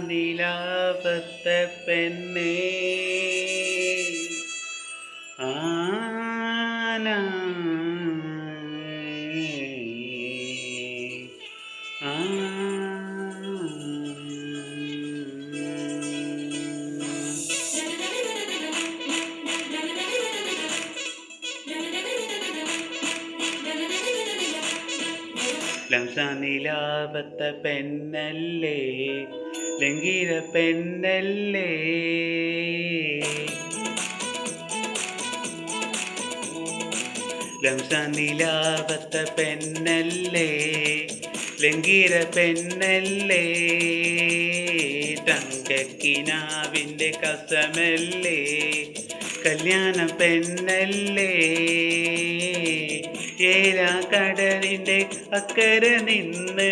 നിലാപത്തെ പെണ്ണേ ആന ആ നിലാപത്തെ പെണ്ണല്ലേ ലംഘിത പെണ്ണല്ലേ നിലാപത്തെ പെണ്ണല്ലേ ലംഘിത പെണ്ണല്ലേ തങ്കക്കിനാവിൻ്റെ കസമല്ലേ കല്യാണ പെണ്ണല്ലേ ഏലാ കടലിൻ്റെ അക്കരെ നിന്ന്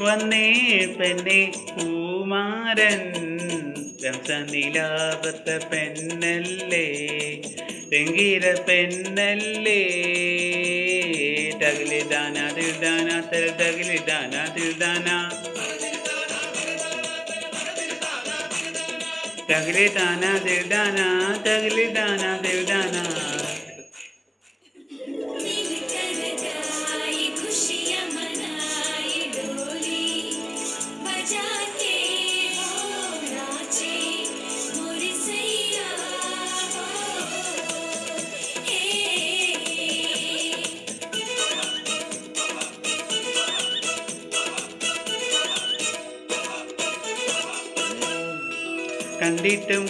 വന്നേ പെണ്ണെ പൂമാരൻ നിലാപത്തെ പെണ്ണല്ലേ ലംഘിത പെണ്ണല്ലേ തകിലിദാന ദിൽദാന തകിലിദാന ദിൽദാന തകിലിദാന ദിൽദാന തകിലിദാന ദിൽദാന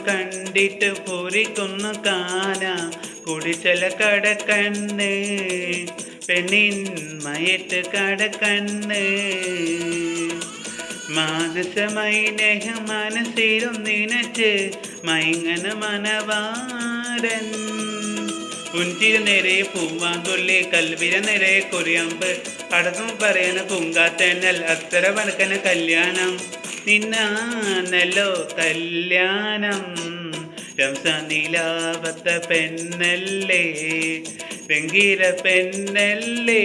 കണ്ടിട്ട് പൂരിക്കുന്നു കാന കുടിച്ചല കടക്കണ്ണ് പെണ്ണിൻ മയറ്റ് കടക്കണ്ണ് മാനസമായി നേഹ മനസ്സിരുന്നിനച്ച് മൈങ്ങന മനവാരൻ പുഞ്ചിര നേരെ പൂവാങ്കൊല്ലി കൽവിര നേരെ കൊറിയമ്പ് അടക്കം പറയണ പൂങ്കാത്തന്നൽ അത്തര വടക്കന കല്യാണം നിന്നാണല്ലോ കല്യാണം നിലാപത്തെ പെണ്ണല്ലേ ലംഘിത പെണ്ണല്ലേ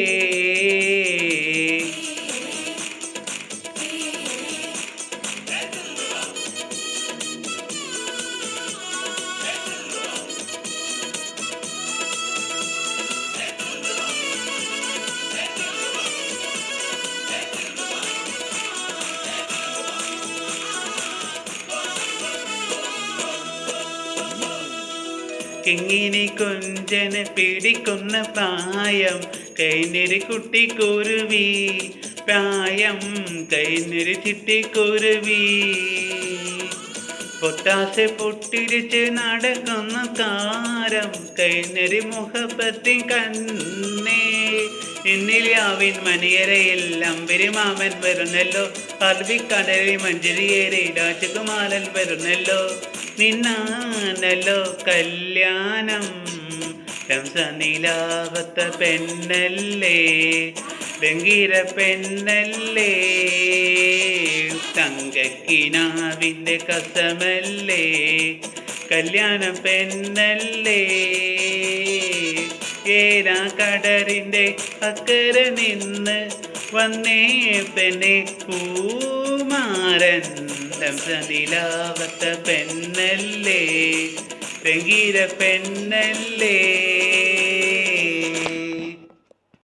കിങ്ങിനി കൊഞ്ചന് പിടിക്കുന്ന പ്രായം കൈനിരി കുട്ടിക്കുരുവി പ്രായം കൈനിരി ചിട്ടിക്കുരുവി പൊട്ടാസ് പൊട്ടിരിച്ച് നടക്കുന്ന കാരം കൈനിരി മുഖപ്പത്തി കണ്ണേ ഇന്നിലാവിൻ മണിയരയിൽ അമ്പരിമാമൻ വരുന്നല്ലോ അറബിക്കടലിൽ മഞ്ചരിയേറി രാജകുമാരൻ വരുന്നല്ലോ നിന്നാണല്ലോ കല്യാണം നിലാപത്തെ പെണ്ണല്ലേ ലംഘിത പെണ്ണല്ലേ തങ്കക്കിനാവിൻ്റെ കസമല്ലേ കല്യാണ പെണ്ണല്ലേ ഏരാ കടലിൻ്റെ അക്കരെ നിന്ന് വന്നേ പെണ്ണെ പൂമാരൻ നിലാപത്തെ പെണ്ണല്ലേ ലംഘിത പെണ്ണല്ലേ